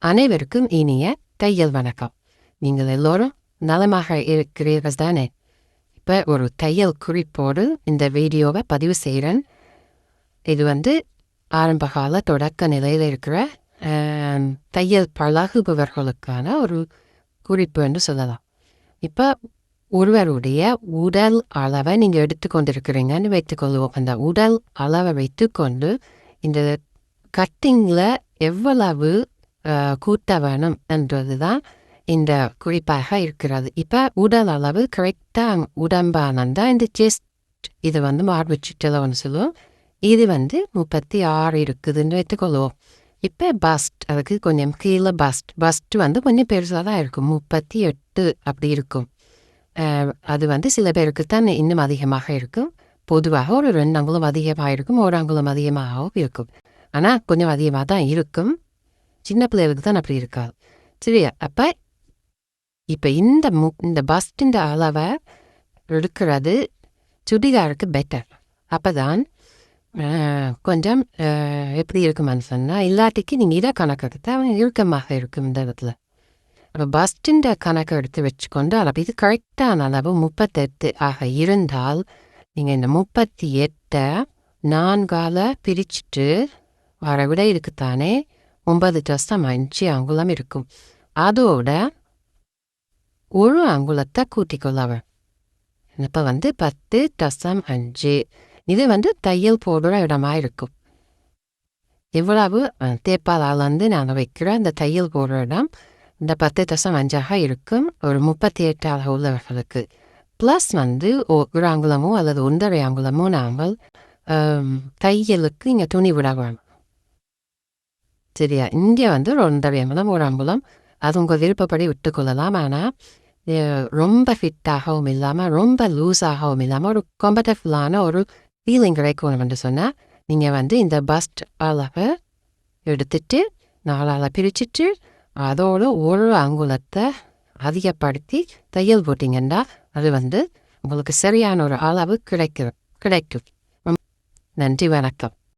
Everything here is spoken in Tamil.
அனைவருக்கும் இனிய தையல் வணக்கம். நீங்கள் எல்லோரும் நலமாக இருக்கிறீர்கள் தானே? இப்போ ஒரு தையல் குறிப்போடு இந்த வீடியோவை பதிவு செய்கிறேன். இது ஆரம்பகால தொடக்க நிலையில் இருக்கிற தையல் பழகுபவர்களுக்கான ஒரு குறிப்பு என்று சொல்லலாம். இப்போ ஒருவருடைய உடல் அளவை நீங்கள் எடுத்துக்கொண்டிருக்கிறீங்கன்னு வைத்துக்கொள்வோம். அந்த உடல் அளவை வைத்துக்கொண்டு இந்த கட்டிங்கில் எவ்வளவு கூட்ட வேணும் என்றது தான் இந்த குறிப்பாக இருக்கிறது. இப்போ உடல் அளவு கரெக்டாக உடம்பானந்தா இந்த செஸ்ட் இது மார்பு சுற்றளவுன்னு சொல்லுவோம். இது 36 இருக்குதுன்னு வைத்துக்கொள்வோம். இப்போ பஸ்ட் அதுக்கு கொஞ்சம் கீழே பஸ்ட் கொஞ்சம் பெருசாக தான் இருக்கும். 38 அப்படி இருக்கும். அது சில பேருக்கு தான் இன்னும் அதிகமாக இருக்கும். பொதுவாக ஒரு 2 அங்குலம் அதிகமாக இருக்கும், 1 அங்குலம் அதிகமாகவும் இருக்கும். ஆனால் கொஞ்சம் அதிகமாக தான் இருக்கும். சின்ன பிள்ளைகளுக்கு தான் அப்படி இருக்காது. சரியா? அப்போ இப்போ இந்த பஸ்டின் அளவை எடுக்கிறது சுடிதாருக்கு பெட்டர். அப்போ தான் கொஞ்சம் எப்படி இருக்குமான்னு சொன்னால், இல்லாட்டிக்கு நீங்கள் இதை கணக்கு இறுக்கமாக இருக்கும் இந்த இடத்துல. அப்போ பஸ்டின் கணக்கு எடுத்து வச்சுக்கொண்டு அளவு இது கரெக்டான அளவு 38 ஆக இருந்தால் நீங்கள் இந்த 38 4ஆல் பிரிச்சுட்டு வர விட இருக்குத்தானே 9.5 அங்குலம் இருக்கும். அதோட 1 அங்குலத்தை கூட்டிக்கொள்ளவர். இப்போ 10.5 இது தையல் போடுற இடமா இருக்கும். எவ்வளவு தேப்பால் அளந்து நாங்கள் வைக்கிற இந்த தையல் போடுற இடம் இந்த 10.5 இருக்கும் ஒரு 38 உள்ளவர்களுக்கு. ப்ளஸ் 1 அங்குலமோ அல்லது 1.5 அங்குலமோ நாங்கள் தையலுக்கு இங்கே துணி விட வேணும். சரியா? இங்கே 1.5 அங்குலம் 1 அங்குலம் அது உங்கள் விருப்பப்படி விட்டுக்கொள்ளலாம். ஆனால் ரொம்ப ஃபிட்டாகவும் இல்லாமல் ரொம்ப லூஸாகவும் இல்லாமல் ஒரு கம்ஃபர்டபுளான ஒரு ஃபீலிங் கிடைக்கணும் சொன்னால் நீங்கள் இந்த பஸ்ட் அளவை எடுத்துட்டு 4ஆல் பிரிச்சுட்டு அதோடு 1 அங்குலத்தை அதிகப்படுத்தி தையல் போட்டிங்கன்னா அது உங்களுக்கு சரியான ஒரு அளவு கிடைக்கும். நன்றி, வணக்கம்.